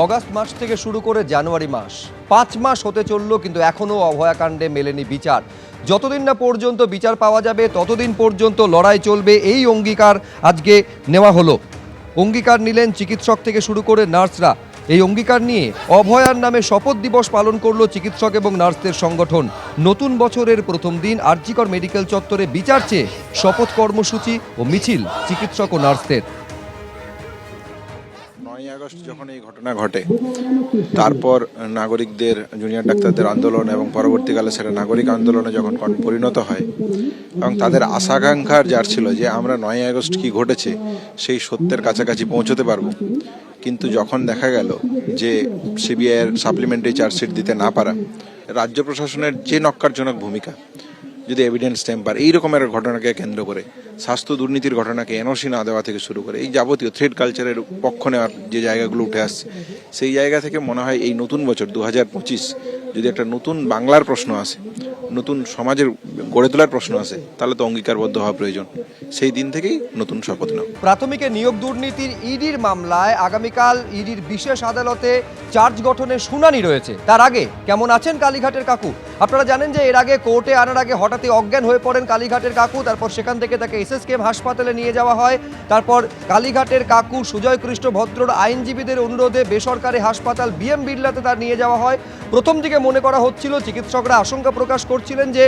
August মাস থেকে শুরু করে জানুয়ারি মাস 5 মাস হতে চলল, কিন্তু এখনও অভয়াকাণ্ডে মেলেনি বিচার। যতদিন না পর্যন্ত বিচার পাওয়া যাবে ততদিন পর্যন্ত লড়াই চলবে, এই অঙ্গীকার আজকে নেওয়া হলো। অঙ্গীকার নিলেন চিকিৎসক থেকে শুরু করে নার্সরা। এই অঙ্গীকার নিয়ে অভয়ার নামে শপথ দিবস পালন করলো চিকিৎসক এবং নার্সদের সংগঠন। নতুন বছরের প্রথম দিন আরজিকর মেডিকেল চত্বরে বিচার চেয়ে শপথ কর্মসূচি ও মিছিল চিকিৎসক ও নার্সদের। 9ই আগস্ট যখন এই ঘটনা ঘটে, তারপর নাগরিকদের, জুনিয়র ডাক্তারদের আন্দোলন এবং পরবর্তীকালে সেটা নাগরিক আন্দোলনে যখন পরিণত হয় এবং তাদের আশাকাঙ্ক্ষার যার ছিল যে আমরা 9ই আগস্ট কি ঘটেছে সেই সত্যের কাছাকাছি পৌঁছতে পারবো, কিন্তু যখন দেখা গেল যে সিবিআইয়ের সাপ্লিমেন্টারি চার্জশিট দিতে না পারা, রাজ্য প্রশাসনের যে নক্কারজনক ভূমিকা, যদি এভিডেন্স টেম্পার এই রকমের ঘটনাকে কেন্দ্র করে, স্বাস্থ্য দুর্নীতির ঘটনাকে এনওসি না দেওয়া থেকে শুরু করে এই যাবতীয় থ্রেড কালচারের পক্ষ নেওয়ার যে জায়গাগুলো উঠে আসছে, সেই জায়গা থেকে মনে হয় এই নতুন বছর 2025 যদি একটা নতুন বাংলার প্রশ্ন আসে, নতুন সমাজের গড়ে তোলার প্রশ্ন আসে, তাহলে তো অঙ্গীকারবদ্ধ হওয়া প্রয়োজন। সেই দিন থেকেই নতুন শপথ নাও। প্রাথমিকে নিয়োগ দুর্নীতির ইডির মামলায় আগামীকাল ইডির বিশেষ আদালতে চার্জ গঠনের শুনানি রয়েছে। তার আগে কেমন আছেন কালীঘাটের কাকু? আপনারা জানেন যে এর আগে কোর্টে আনার আগে হঠাৎই অজ্ঞান হয়ে পড়েন কালীঘাটের কাকু। তারপর সেখান থেকে তাকে এসএসকেএম হাসপাতালে নিয়ে যাওয়া হয়। তারপর কালীঘাটের কাকু সুজয় কৃষ্ণ ভদ্রর আইনজীবীদের অনুরোধে বেসরকারি হাসপাতাল বিএম বিড়লাতে তার নিয়ে যাওয়া হয়। প্রথম দিকে মনে করা হচ্ছিল, চিকিৎসকরা আশঙ্কা প্রকাশ করছিলেন যে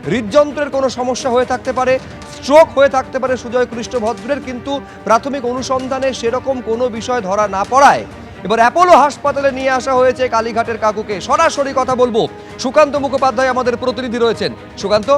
হৃদযন্ত্রের কোনো সমস্যা হয়ে থাকতে পারে, স্ট্রোক হয়ে থাকতে পারে সুজয় কৃষ্ণ ভদ্রের, কিন্তু প্রাথমিক অনুসন্ধানে সেরকম কোনো বিষয় ধরা না পড়ায় এবার অ্যাপোলো হাসপাতালে নিয়ে আসা হয়েছে কালীঘাটের কাকুকে। সরাসরি কথা বলবো, সুকান্ত মুখোপাধ্যায় আমাদের প্রতিনিধি রয়েছেন। সুকান্ত,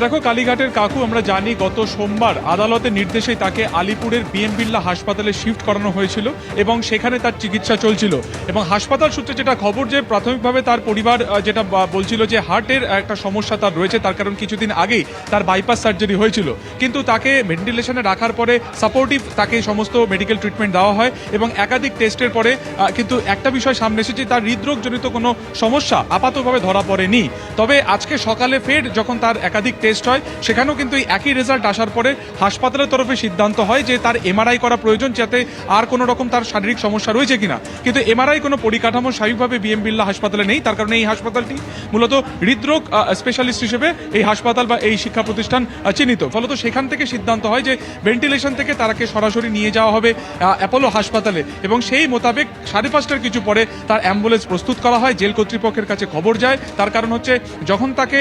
দেখো, কালীঘাটের কাকু আমরা জানি গত সোমবার আদালতের নির্দেশে তাকে আলিপুরের বিএম বিড়লা হাসপাতালে শিফট করানো হয়েছিল এবং সেখানে তার চিকিৎসা চলছিল। এবং হাসপাতাল সূত্রে যেটা খবর, যে প্রাথমিকভাবে তার পরিবার যেটা বলছিল যে হার্টের একটা সমস্যা তার রয়েছে, তার কারণ কিছুদিন আগেই তার বাইপাস সার্জারি হয়েছিল, কিন্তু তাকে ভেন্টিলেশনে রাখার পরে সাপোর্টিভ তাকে সমস্ত মেডিকেল ট্রিটমেন্ট দেওয়া হয় এবং একাধিক টেস্টের পরে কিন্তু একটা বিষয় সামনে এসেছে, তার হৃদরোগজনিত কোনো সমস্যা আপাতভাবে ধরা পড়েনি। তবে আজকে সকালে ফের যখন তার একাধিক টেস্ট হয়, সেখানেও কিন্তু এই একই রেজাল্ট আসার পরে হাসপাতালের তরফে সিদ্ধান্ত হয় যে তার এমআরআই করা প্রয়োজন, যাতে আর কোনো রকম তার শারীরিক সমস্যা রয়েছে কিনা। কিন্তু এমআরআই কোনো পরিকাঠামো স্বাভাবিকভাবে বিএম বিড়লা হাসপাতালে নেই, তার কারণে এই হাসপাতালটি মূলত হৃদরোগ স্পেশালিস্ট হিসেবে এই হাসপাতাল বা এই শিক্ষা প্রতিষ্ঠান চিহ্নিত। ফলত সেখান থেকে সিদ্ধান্ত হয় যে ভেন্টিলেশন থেকে তাকে সরাসরি নিয়ে যাওয়া হবে অ্যাপোলো হাসপাতালে এবং সেই মোতাবেক 5:30টার কিছু পরে তার অ্যাম্বুলেন্স প্রস্তুত করা হয়। জেল কর্তৃপক্ষের কাছে খবর যায়, তার কারণ হচ্ছে যখন তাকে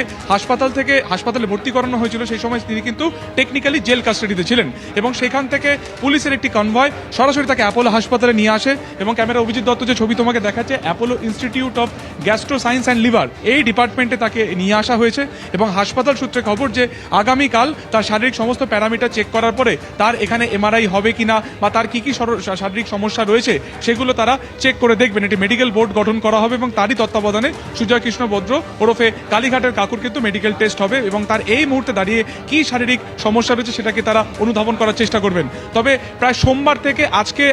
হাসপাতালে ভর্তি করানো হয়েছিল সেই সময় তিনি কিন্তু টেকনিক্যালি জেল কাস্টাডিতে ছিলেন এবং সেখান থেকে পুলিশের একটি কনভয় সরাসরি তাকে অ্যাপোলো হাসপাতালে নিয়ে আসে এবং ক্যামেরা অভিজিৎ দত্ত যে ছবি তোমাকে দেখাচ্ছে, Apollo institute of gastro science and liver এই ডিপার্টমেন্টে তাকে নিয়ে আসা হয়েছে এবং হাসপাতাল সূত্রে খবর যে আগামীকাল তার শারীরিক সমস্ত প্যারামিটার চেক করার পরে তার এখানে এমআরআই হবে কিনা বা তার কি কি শারীরিক সমস্যা রয়েছে সেগুলো তারা চেক করে দেখবেন। এটি মেডিকেল বোর্ড গঠন করা হবে এবং তারই তত্ত্বাবধানে সুজয় কৃষ্ণ ভদ্র ওরফে কালীঘাটের কাকুর কিন্তু মেডিকেল টেস্ট হবে এবং তার এই মুহূর্তে দাঁড়িয়ে কি শারীরিক সমস্যা রয়েছে সেটাকে তারা অনুধাবন করার চেষ্টা করবেন। তবে প্রায় সোমবার থেকে আজকে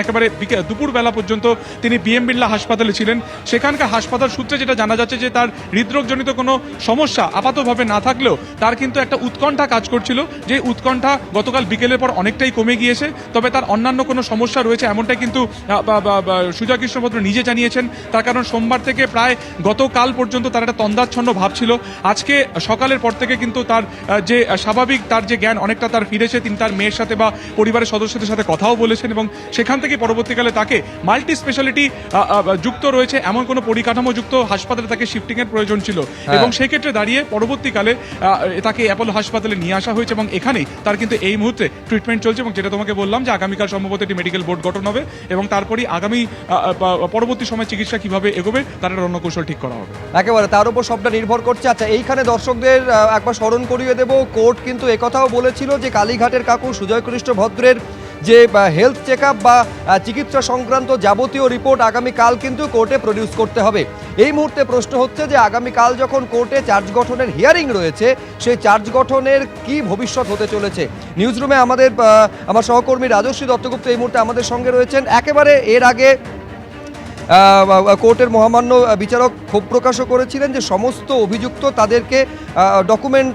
একেবারে দুপুর বেলা পর্যন্ত তিনি বিএম বিড়লা হাসপাতালে ছিলেন। সেখানকার হাসপাতাল সূত্রে যেটা জানা যাচ্ছে যে তার হৃদরোগজনিত কোনো সমস্যা আপাতভাবে না থাকলেও তার কিন্তু একটা উৎকণ্ঠা কাজ করছিল, যে উৎকণ্ঠা গতকাল বিকেলের পর অনেকটাই কমে গিয়েছে। তবে তার অন্যান্য কোনো সমস্যা রয়েছে এমনটাই কিন্তু সুজয় কৃষ্ণ ভদ্র নিজে জানিয়েছেন। তার কারণ সোমবার থেকে প্রায় গতকাল পর্যন্ত তার একটা তন্দ্রাচ্ছন্ন ভাব ছিল। আজকে সকালের পর থেকে কিন্তু তার যে স্বাভাবিক তার যে জ্ঞান অনেকটা তার ফিরেছে। তিনি তার মেয়ের সাথে বা পরিবারের সদস্যদের সাথে কথাও বলেছেন এবং সেখান থেকে পরবর্তীকালে তাকে মাল্টি স্পেশালিটি যুক্ত রয়েছে এমন কোনো পরিকাঠামো যুক্ত হাসপাতালে তাকে শিফটিং এর প্রয়োজন ছিল এবং সেই ক্ষেত্রে দাঁড়িয়ে পরবর্তীকালে তাকে অ্যাপোলো হাসপাতালে নিয়ে আসা হয়েছে এবং এখানেই তার কিন্তু এই মুহূর্তে ট্রিটমেন্ট চলছে এবং যেটা তোমাকে বললাম যে আগামীকাল সম্ভবত একটি মেডিকেল বোর্ড গঠন হবে এবং তারপরই আগামী পরবর্তী সময় চিকিৎসা কিভাবে এগোবে তার রণকৌশল ঠিক করা হবে। একেবারে তার উপর সবটা নির্ভর করছে। আচ্ছা, এইখানে দর্শকদের একবার স্মরণ করিয়ে দেব, কোর্ট কিন্তু একথাও বলেছিল যে কালীঘাটের কাকু সুজয় কৃষ্ণ ভদ্রের যে হেলথ চেক আপ বা চিকিৎসা সংক্রান্ত যাবতীয় রিপোর্ট আগামীকাল কিন্তু কোর্টে প্রডিউস করতে হবে। এই মুহূর্তে প্রশ্ন হচ্ছে যে আগামীকাল যখন কোর্টে চার্জ গঠনের হিয়ারিং রয়েছে, সেই চার্জ গঠনের কি ভবিষ্যৎ হতে চলেছে। নিউজ রুমে আমার সহকর্মী রাজশ্রী দত্তগুপ্ত এই মুহূর্তে আমাদের সঙ্গে রয়েছেন। একেবারে এর আগে কোর্টের মহামান্য বিচারক ক্ষোভ প্রকাশও করেছিলেন যে সমস্ত অভিযুক্ত তাদেরকে ডকুমেন্ট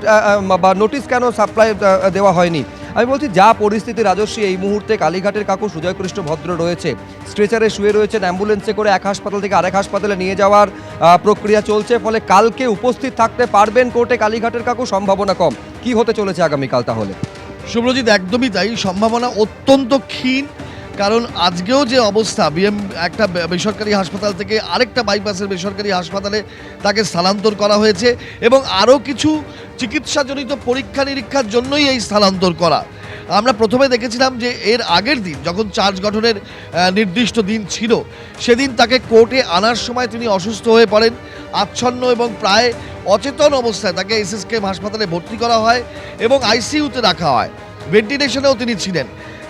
বা নোটিশ কেন সাপ্লাই দেওয়া হয়নি। আমি বলছি যা পরিস্থিতি রাজস্বী, এই মুহূর্তে কালীঘাটের কাকু সুজয় কৃষ্ণ ভদ্র রয়েছে, স্ট্রেচারে শুয়ে রয়েছেন, অ্যাম্বুলেন্সে করে এক হাসপাতাল থেকে আরেক হাসপাতালে নিয়ে যাওয়ার প্রক্রিয়া চলছে, ফলে কালকে উপস্থিত থাকতে পারবেন কোর্টে কালীঘাটের কাকু? সম্ভাবনা কম। কি হতে চলেছে আগামীকাল তাহলে? শুভ্রজিৎ, একদমই তাই, সম্ভাবনা অত্যন্ত ক্ষীণ। কারণ আজকেও যে অবস্থা, একটা বেসরকারি হাসপাতাল থেকে আরেকটা বাইপাসের বেসরকারি হাসপাতালে তাকে স্থানান্তর করা হয়েছে এবং আরও কিছু চিকিৎসাজনিত পরীক্ষা নিরীক্ষার জন্যই এই স্থানান্তর করা। আমরা প্রথমে দেখেছিলাম যে এর আগের দিন যখন চার্জ গঠনের নির্দিষ্ট দিন ছিল, সেদিন তাকে কোর্টে আনার সময় তিনি অসুস্থ হয়ে পড়েন, আচ্ছন্ন এবং প্রায় অচেতন অবস্থায় তাকে এসএসকেএম হাসপাতালে ভর্তি করা হয় এবং আইসিইউতে রাখা হয়, ভেন্টিলেশনেও তিনি ছিলেন।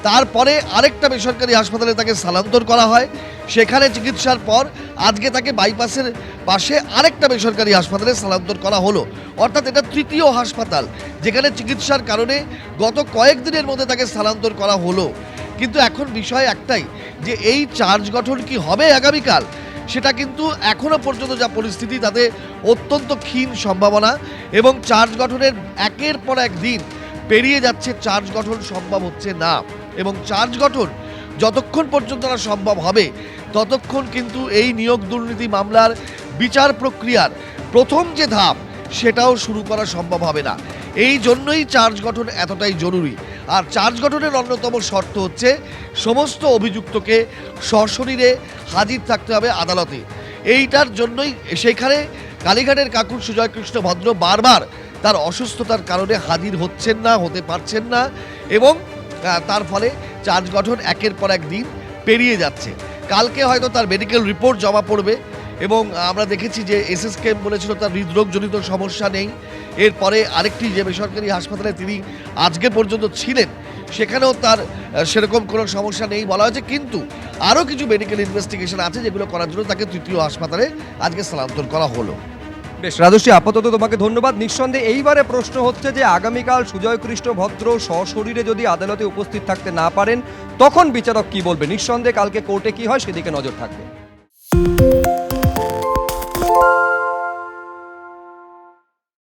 তারপরে আরেকটা বেসরকারি হাসপাতালে তাকে স্থানান্তর করা হয়, সেখানে চিকিৎসার পর আজকে তাকে বাইপাসের পাশে আরেকটা বেসরকারি হাসপাতালে স্থানান্তর করা হলো। অর্থাৎ এটা তৃতীয় হাসপাতাল যেখানে চিকিৎসার কারণে গত কয়েকদিনের মধ্যে তাকে স্থানান্তর করা হলো। কিন্তু এখন বিষয় একটাই, যে এই চার্জ গঠন কি হবে আগামীকাল, সেটা কিন্তু এখনো পর্যন্ত যা পরিস্থিতি তাতে অত্যন্ত ক্ষীণ সম্ভাবনা। এবং চার্জ গঠনের একের পর এক দিন পেরিয়ে যাচ্ছে, চার্জ গঠন সম্ভব হচ্ছে না। এবং চার্জ গঠন যতক্ষণ পর্যন্ত না সম্ভব হবে, ততক্ষণ কিন্তু এই নিয়োগ দুর্নীতি মামলার বিচার প্রক্রিয়ার প্রথম যে ধাপ, সেটাও শুরু করা সম্ভব হবে না। এই জন্যই চার্জ গঠন এতটাই জরুরি। আর চার্জ গঠনের অন্যতম শর্ত হচ্ছে সমস্ত অভিযুক্তকে সশরীরে হাজির থাকতে হবে আদালতে। এইটার জন্যই সেখানে কালীঘাটের কাকু সুজয় কৃষ্ণ ভদ্র বারবার তার অসুস্থতার কারণে হাজির হচ্ছেন না, হতে পারছেন না, এবং তার ফলে চার্জ গঠন একের পর এক দিন পেরিয়ে যাচ্ছে। কালকে হয়তো তার মেডিকেল রিপোর্ট জমা পড়বে এবং আমরা দেখেছি যে এসএসকেএম বলেছিল তার হৃদরোগজনিত সমস্যা নেই। এরপরে আরেকটি যে বেসরকারি হাসপাতালে তিনি আজকে পর্যন্ত ছিলেন, সেখানেও তার সেরকম কোনো সমস্যা নেই বলা হয়েছে, কিন্তু আরও কিছু মেডিকেল ইনভেস্টিগেশন আছে যেগুলো করার জন্য তাকে তৃতীয় হাসপাতালে আজকে স্থানান্তর করা হলো। বেশ রাজস্বী, আপাতত তোমাকে ধন্যবাদ। নিঃসন্দেহে এইবারে প্রশ্ন হচ্ছে যে আগামীকাল সুজয় কৃষ্ণ ভদ্র সশরীরে যদি আদালতে উপস্থিত থাকতে না পারেন, তখন বিচারক কি বলবে? নিঃসন্দেহে কালকে কোর্টে কি হয় সেদিকে নজর থাকবে।